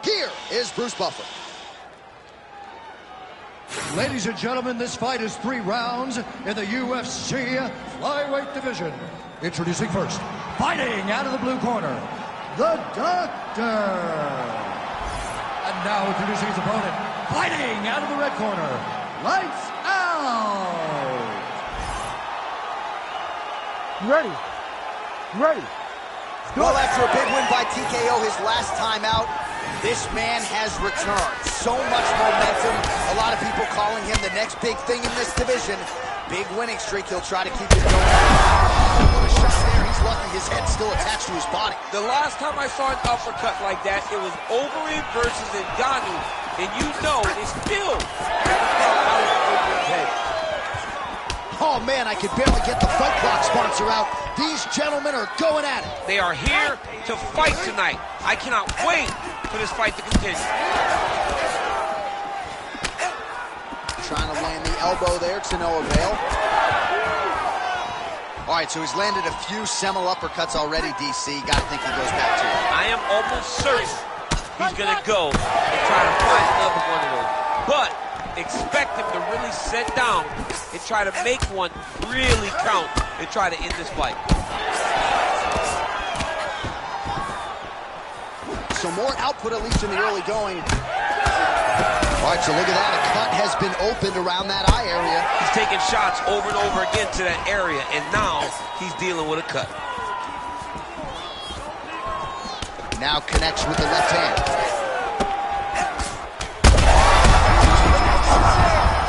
here is Bruce Buffer. Ladies and gentlemen, this fight is 3 rounds in the UFC flyweight division. Introducing first, fighting out of the blue corner, the Doctor. And now introducing his opponent, fighting out of the red corner, Lights Out. You ready? You ready? Well, after a big win by TKO his last time out, this man has returned. So much momentum. A lot of people calling him the next big thing in this division. Big winning streak. He'll try to keep it going. What a shot there. He's lucky his head's still attached to his body. The last time I saw an uppercut like that, it was Overeem versus Ngannou. And you know, they still out of Overeem's head. Oh, man, I could barely get the Fight Clock sponsor out. These gentlemen are going at it. They are here to fight tonight. I cannot wait for this fight to continue. Trying to land the elbow there to no avail. All right, so he's landed a few seminal uppercuts already, DC. Gotta think he goes back to it. I am almost certain he's gonna go and try to find another one of those. But expect him to really sit down and try to make one really count and try to end this fight. So more output, at least in the early going. All right, so look at that. A cut has been opened around that eye area. He's taking shots over and over again to that area, and now he's dealing with a cut. Now connects with the left hand.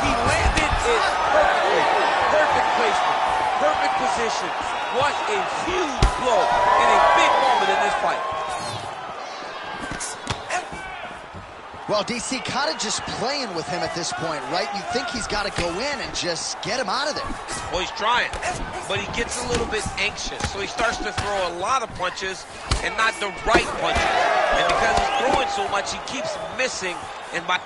He landed it perfectly. Perfect placement. Perfect position. What a huge blow in a big moment in this fight. Well, DC kind of just playing with him at this point, right? You think he's got to go in and just get him out of there. Well, he's trying, but he gets a little bit anxious, so he starts to throw a lot of punches and not the right punches. And because he's throwing so much, he keeps missing, and by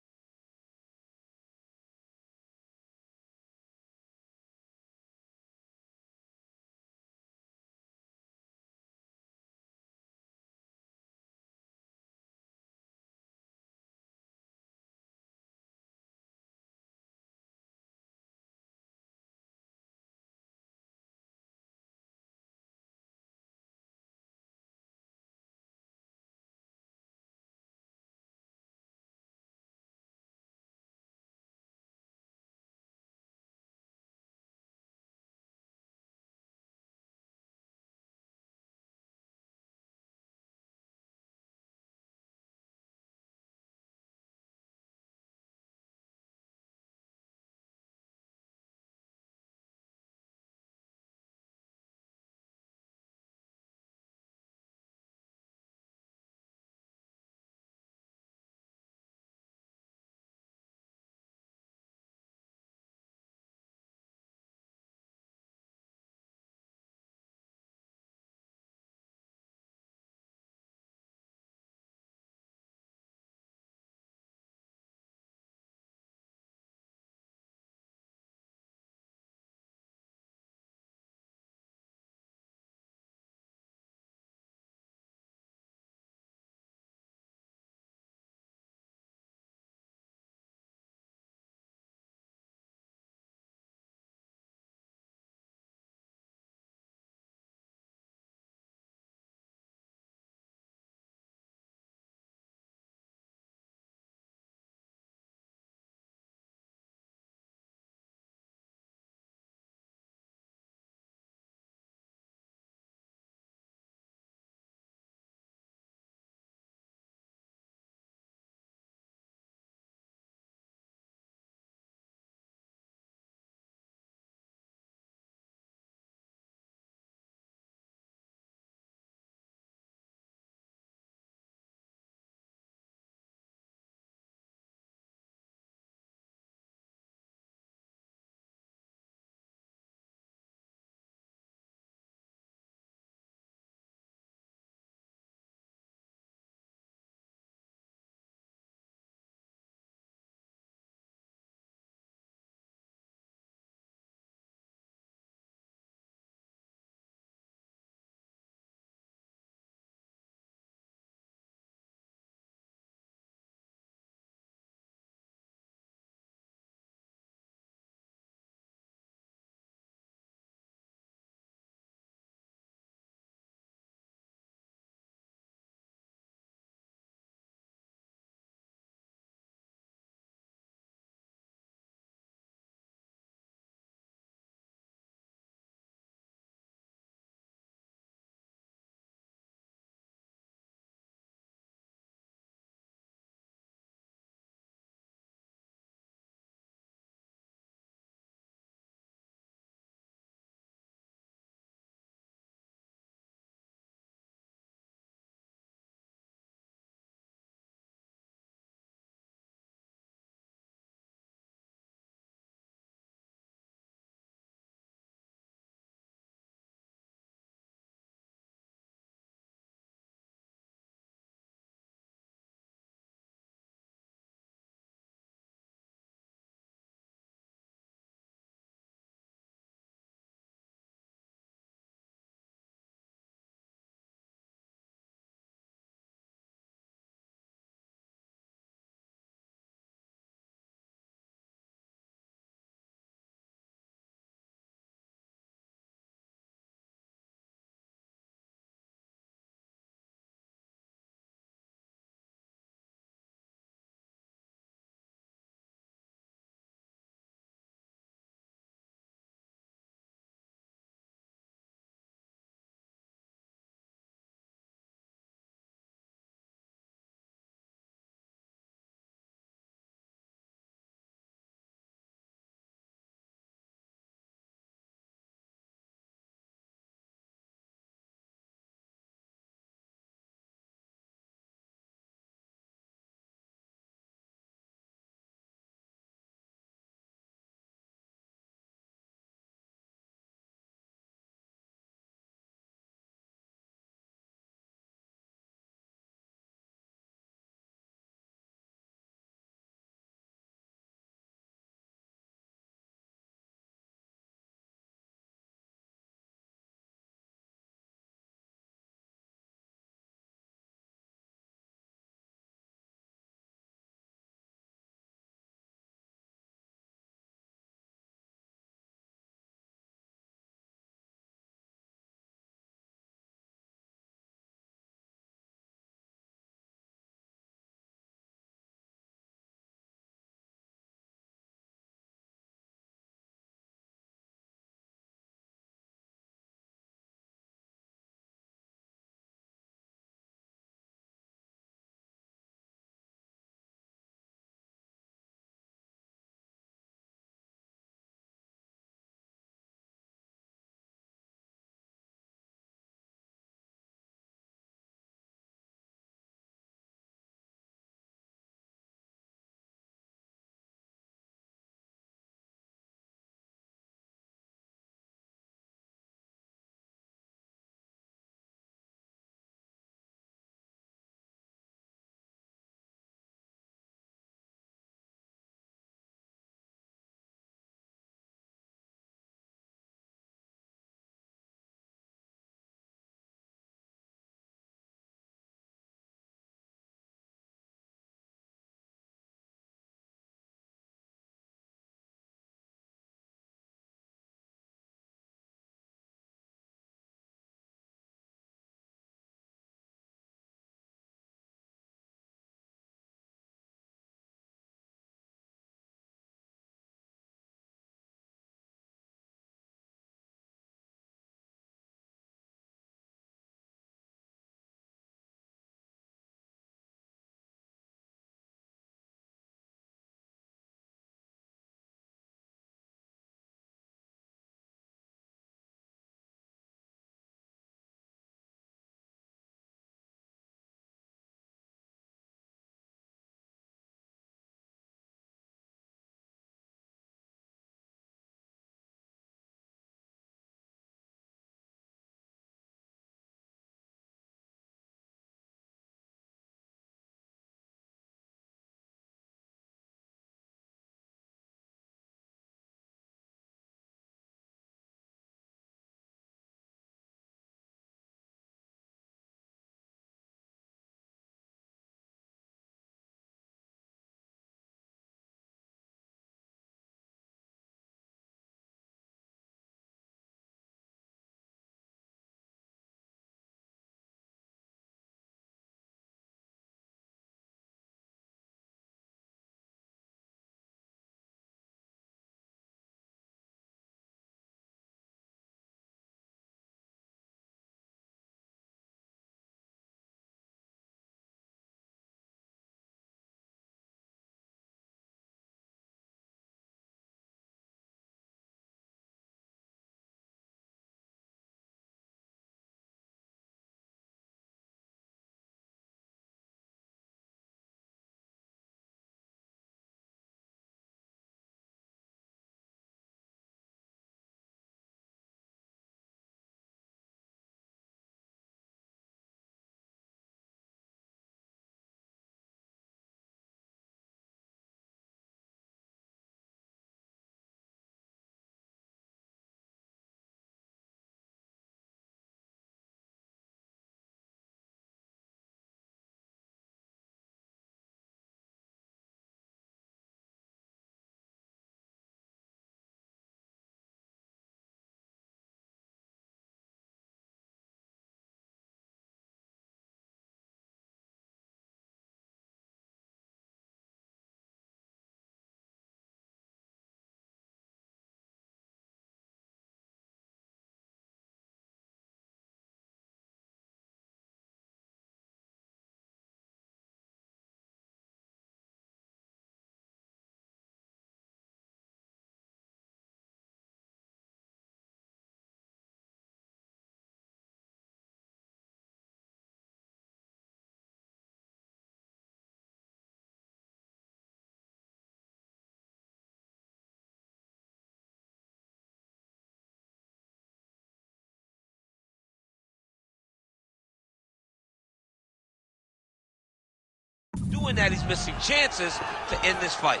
doing that, he's missing chances to end this fight.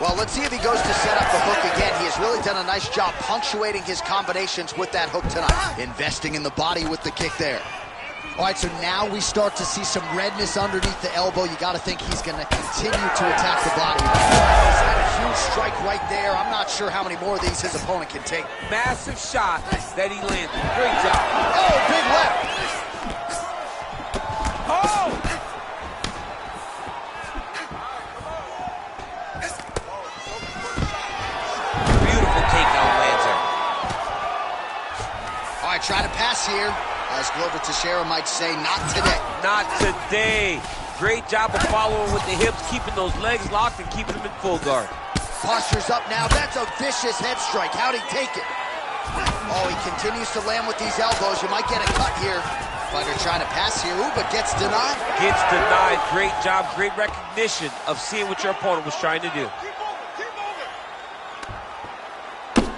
Well, let's see if he goes to set up the hook again. He has really done a nice job punctuating his combinations with that hook tonight. Investing in the body with the kick there. All right, so now we start to see some redness underneath the elbow. You got to think he's going to continue to attack the body. He's had a huge strike right there. I'm not sure how many more of these his opponent can take. Massive shot that he landed. Great job. Oh, big left. Oh! Beautiful takedown lands there. All right, try to pass here. As Glover Teixeira might say, not today. Not today. Great job of following with the hips, keeping those legs locked and keeping them in full guard. Posture's up now. That's a vicious head strike. How'd he take it? Oh, he continues to land with these elbows. You might get a cut here. Fighter trying to pass here. Ooh, but gets denied. Gets denied. Great job. Great recognition of seeing what your opponent was trying to do.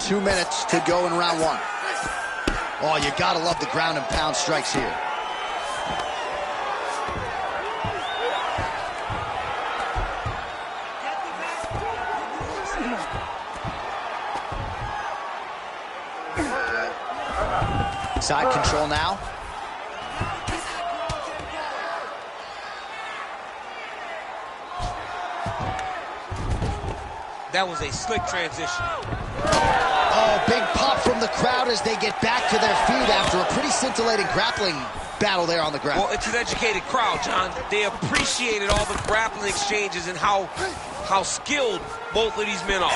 2 minutes to go in round one. Oh, you gotta love the ground and pound strikes here. Side control now. That was a slick transition. Oh, big pop from the crowd as they get back to their feet after a pretty scintillating grappling battle there on the ground. Well, it's an educated crowd, John. They appreciated all the grappling exchanges and how skilled both of these men are.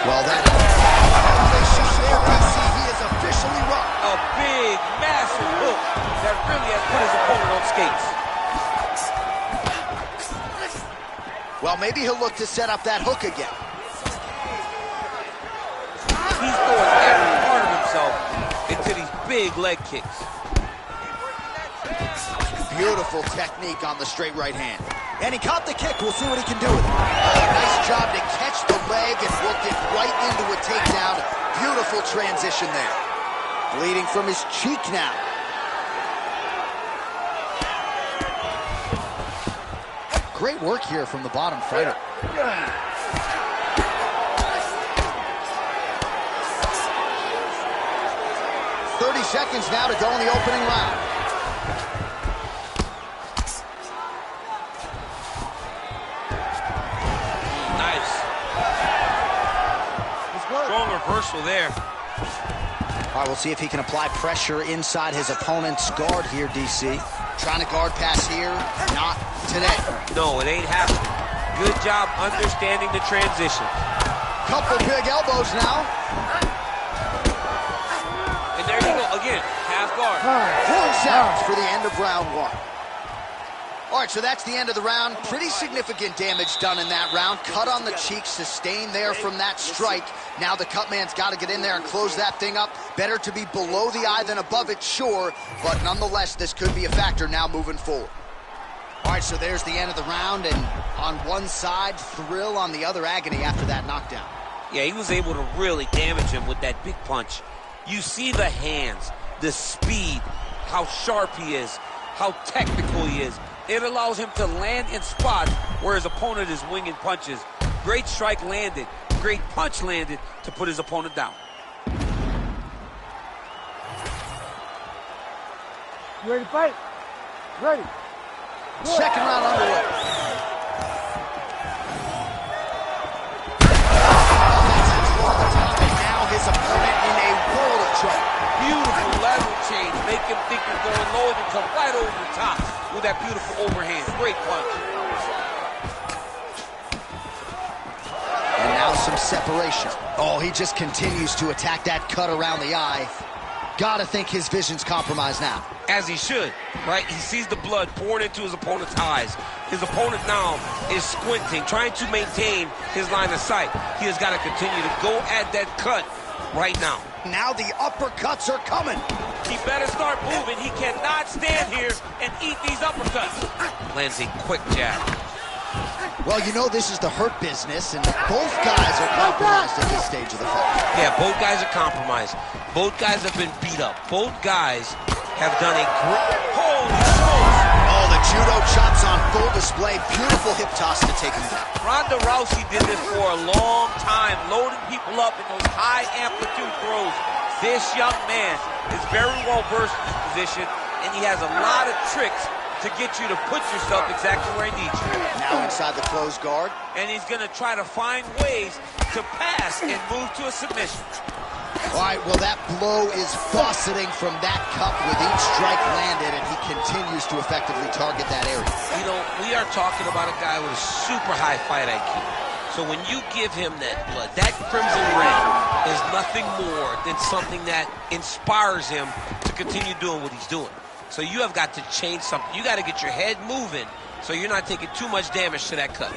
Well, that elevation there, DC, he is officially rocked. A big, massive hook that really has put his opponent on skates. Well, maybe he'll look to set up that hook again. He's throwing every part of himself into these big leg kicks. Beautiful technique on the straight right hand. And he caught the kick. We'll see what he can do with it. Oh, nice job to catch the leg and worked it right into a takedown. Beautiful transition there. Bleeding from his cheek now. Great work here from the bottom fighter. 30 seconds now to go in the opening round. Nice. Strong reversal there. All right, we'll see if he can apply pressure inside his opponent's guard here, DC. Trying to guard pass here, not today. No, it ain't happening. Good job understanding the transition. Couple big elbows now. And there you go, again, half guard. Horn sounds for the end of round one. All right, so that's the end of the round. Pretty significant damage done in that round. Cut on the cheek, sustained there from that strike. Now the cut man's got to get in there and close that thing up. Better to be below the eye than above it, sure. But nonetheless, this could be a factor now moving forward. All right, so there's the end of the round. And on one side, thrill, on the other, agony after that knockdown. Yeah, he was able to really damage him with that big punch. You see the hands, the speed, how sharp he is, how technical he is. It allows him to land in spots where his opponent is winging punches. Great strike landed, great punch landed to put his opponent down. You ready to fight? Ready. Second round underway. And now his opponent in a world of trouble. Beautiful lateral change. Make him think you're going low and come right over the top with that beautiful overhand. Great punch. And now some separation. Oh, he just continues to attack that cut around the eye. Gotta think his vision's compromised now. As he should, right? He sees the blood pouring into his opponent's eyes. His opponent now is squinting, trying to maintain his line of sight. He has got to continue to go at that cut right now. Now the uppercuts are coming. He better start moving. He cannot stand here and eat these uppercuts. Lands a quick jab. Well, you know this is the hurt business, and both guys are compromised at this stage of the fight. Yeah, both guys are compromised. Both guys have been beat up. Both guys have done a great... Holy smokes! Oh, the Judo chops on full display. Beautiful hip toss to take him down. Ronda Rousey did this for a long time, loading people up in those high amplitude throws. This young man is very well versed in this position, and he has a lot of tricks to get you to put yourself exactly where he needs you. Now inside the closed guard. And he's going to try to find ways to pass and move to a submission. All right, well, that blow is fauceting from that cup with each strike landed, and he continues to effectively target that area. You know, we are talking about a guy with a super high fight IQ. So when you give him that blood, that crimson red is nothing more than something that inspires him to continue doing what he's doing. So you have got to change something. You got to get your head moving so you're not taking too much damage to that cut.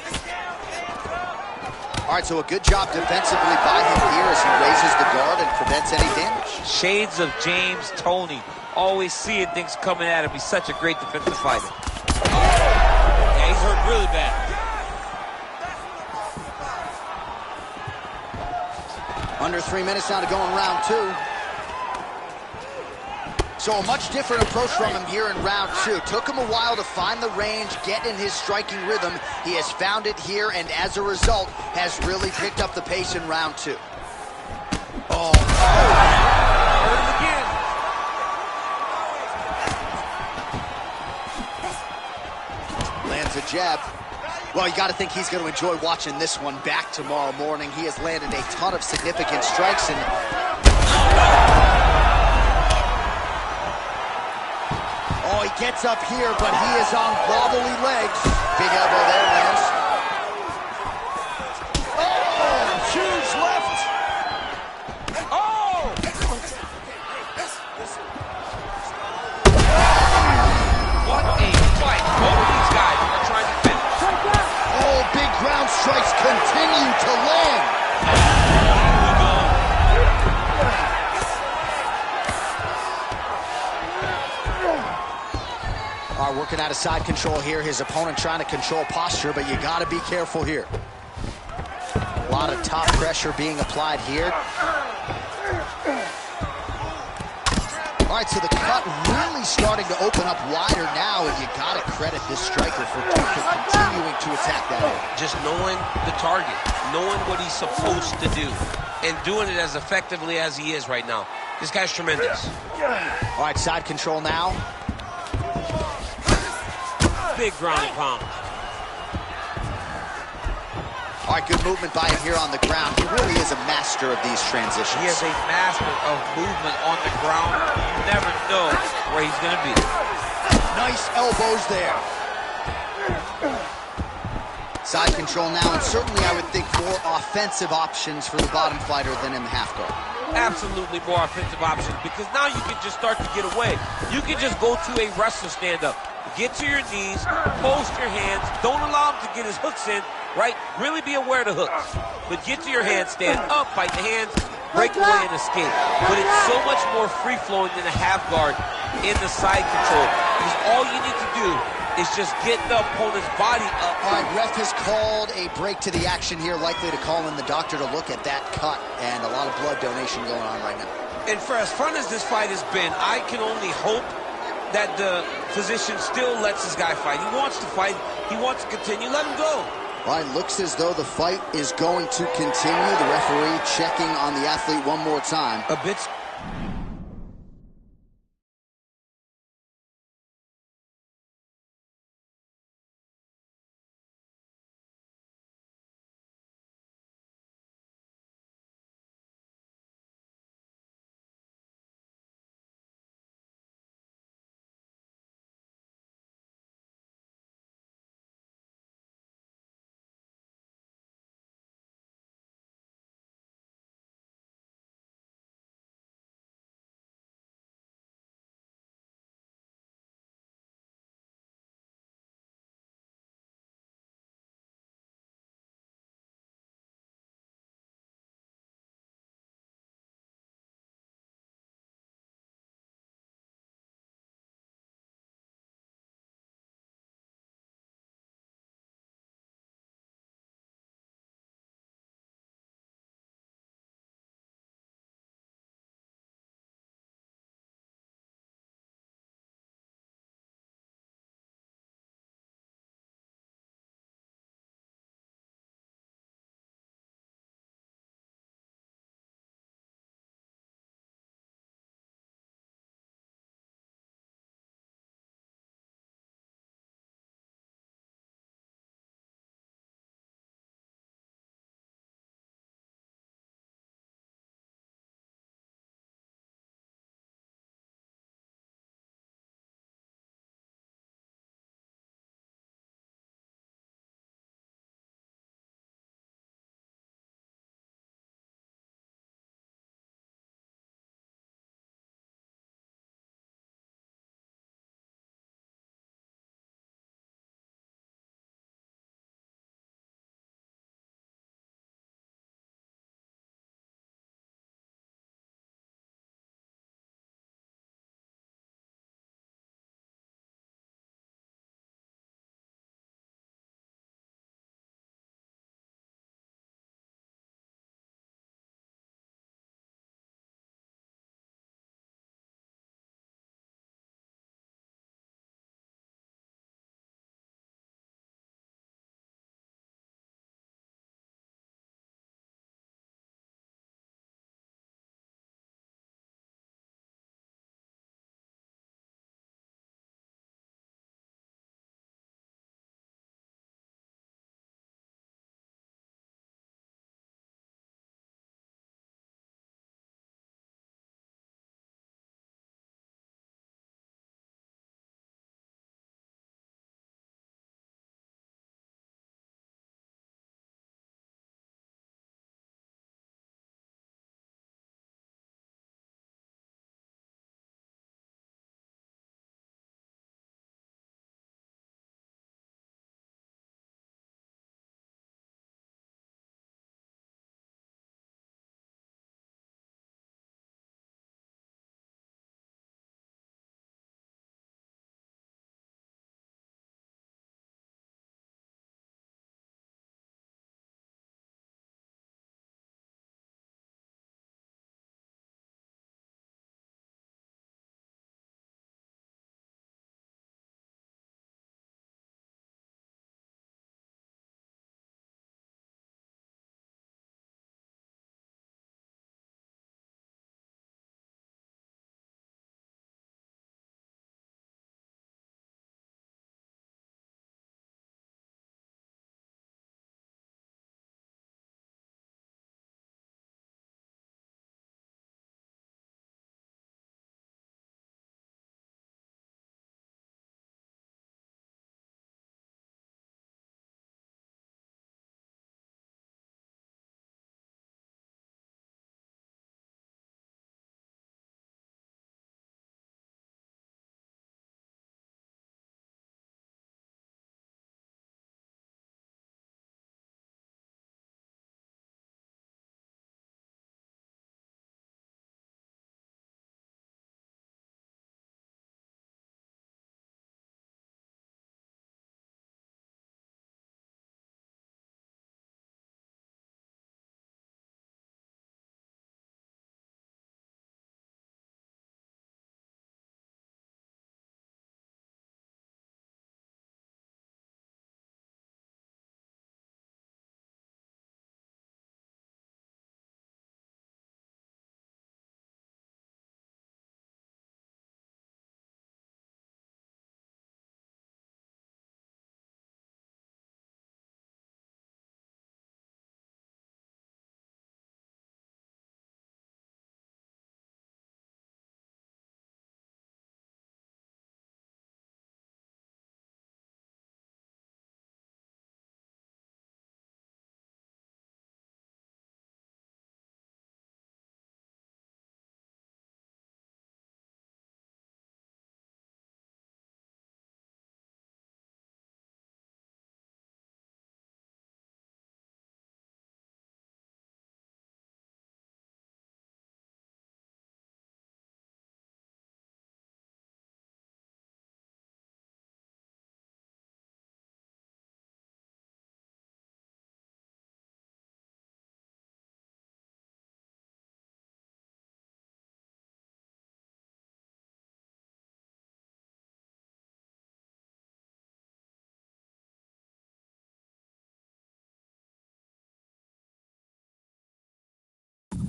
All right, so a good job defensively by him here as he raises the guard and prevents any damage. Shades of James Toney. Always seeing things coming at him. He's such a great defensive fighter. Yeah, he's hurt really bad. Under 3 minutes now to go in round 2. So a much different approach from him here in round 2. Took him a while to find the range, get in his striking rhythm. He has found it here, and as a result, has really picked up the pace in round 2. Oh. Hurt him again. Lands a jab. Well, you got to think he's going to enjoy watching this one back tomorrow morning. He has landed a ton of significant strikes, and oh, he gets up here, but he is on wobbly legs. Big elbow there, Lance. Oh, huge left. Oh! What a fight. Both of these guys are trying to finish. Oh, big ground strikes continue to land. Working out of side control here. His opponent trying to control posture, but you got to be careful here. A lot of top pressure being applied here. All right, so the cut really starting to open up wider now, and you got to credit this striker for continuing to attack that area. Just knowing the target, knowing what he's supposed to do, and doing it as effectively as he is right now. This guy's tremendous. All right, side control now. Big ground and pound. All right, good movement by him here on the ground. He really is a master of these transitions. He is a master of movement on the ground. You never know where he's going to be. Nice elbows there. Side control now, and certainly I would think more offensive options for the bottom fighter than in the half guard. Absolutely more offensive options, because now you can just start to get away. You can just go to a wrestler stand-up. Get to your knees, post your hands, don't allow him to get his hooks in, right? Really be aware of the hooks. But get to your hands, stand up, fight the hands, break away and escape. But it's so much more free-flowing than a half guard in the side control. Because all you need to do is just get the opponent's body up. All right, ref has called a break to the action here, likely to call in the doctor to look at that cut, and a lot of blood donation going on right now. And for as fun as this fight has been, I can only hope that the physician still lets this guy fight. He wants to fight. He wants to continue. Let him go. All right, looks as though the fight is going to continue. The referee checking on the athlete one more time. A bit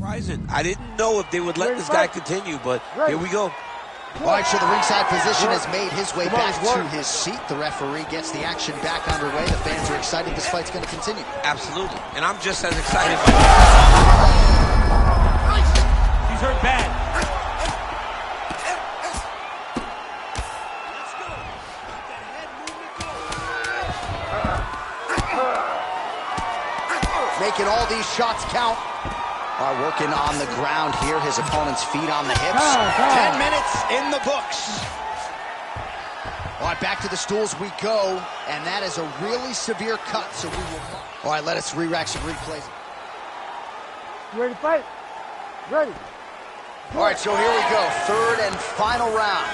Surprising. I didn't know if they would let this guy continue, but here we go. All right, so the ringside physician has made his way back to his seat. The referee gets the action back underway. The fans are excited. This fight's going to continue. Absolutely. And I'm just as excited. He's hurt bad. Making all these shots count. Working on the ground here. His opponent's feet on the hips. 10 minutes in the books. All right, back to the stools we go. And that is a really severe cut, so we will... All right, let us re-rack some replays. You ready to fight? Ready. All right, so here we go. Third and final round.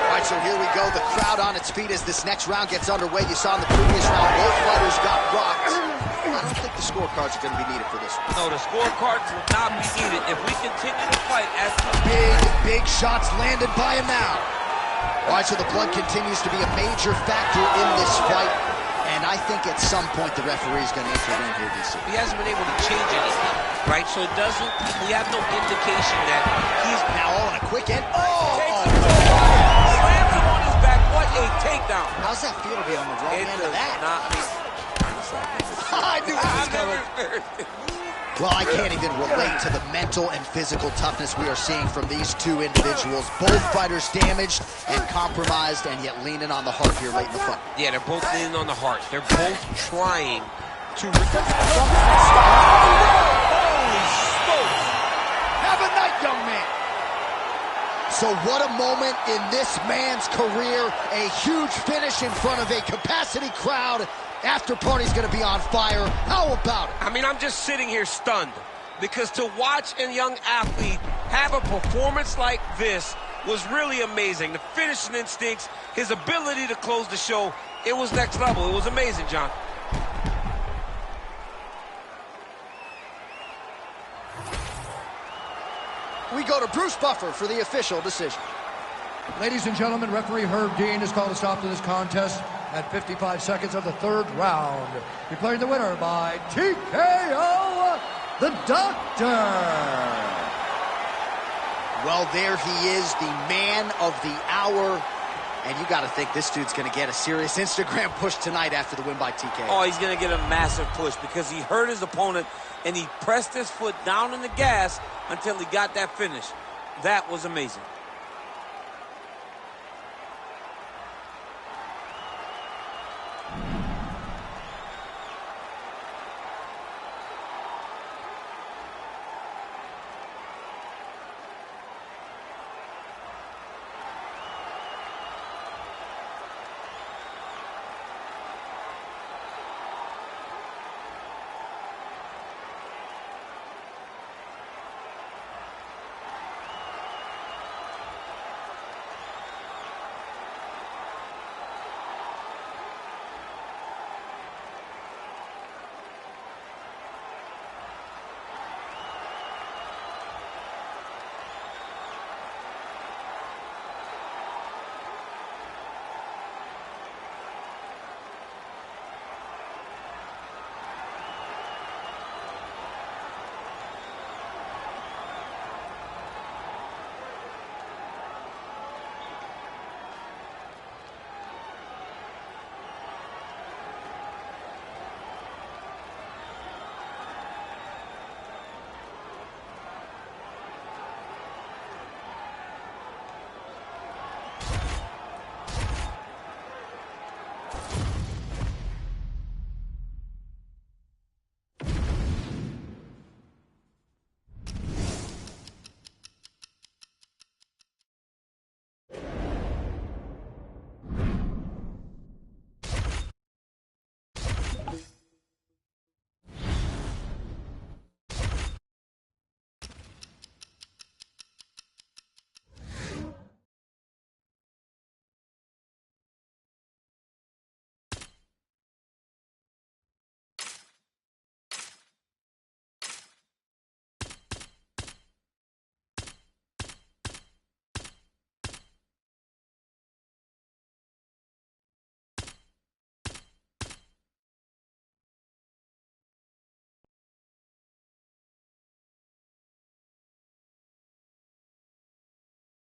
All right, so here we go. The crowd on its feet as this next round gets underway. You saw in the previous round, both fighters got rocked. I don't think the scorecards are going to be needed for this one. No, the scorecards will not be needed if we continue to fight as big shots landed by him now. All right, so the blood continues to be a major factor in this fight. And I think at some point the referee is going to intervene here, DC. He hasn't been able to change anything, right? So it doesn't, we have no indication that he's... Now on a quick end. Slams him on his back. What a takedown. How's that feel to be on the wrong end of that? I knew this was coming. Well, I can't even relate to the mental and physical toughness we are seeing from these two individuals. Both fighters damaged and compromised, and yet leaning on the heart here late in the fight. Yeah, they're both leaning on the heart. They're both trying to... Holy smokes! Have a night, young man! So what a moment in this man's career. A huge finish in front of a capacity crowd. After party's gonna be on fire. How about it? I mean, I'm just sitting here stunned because to watch a young athlete have a performance like this was really amazing. The finishing instincts, his ability to close the show, it was next level. It was amazing, John. We go to Bruce Buffer for the official decision. Ladies and gentlemen, referee Herb Dean has called a stop to this contest at 55 seconds of the third round. Declaring the winner by TKO, the Doctor. Well, there he is, the man of the hour. And you got to think this dude's going to get a serious Instagram push tonight after the win by TKO. Oh, he's going to get a massive push because he hurt his opponent and he pressed his foot down on the gas until he got that finish. That was amazing.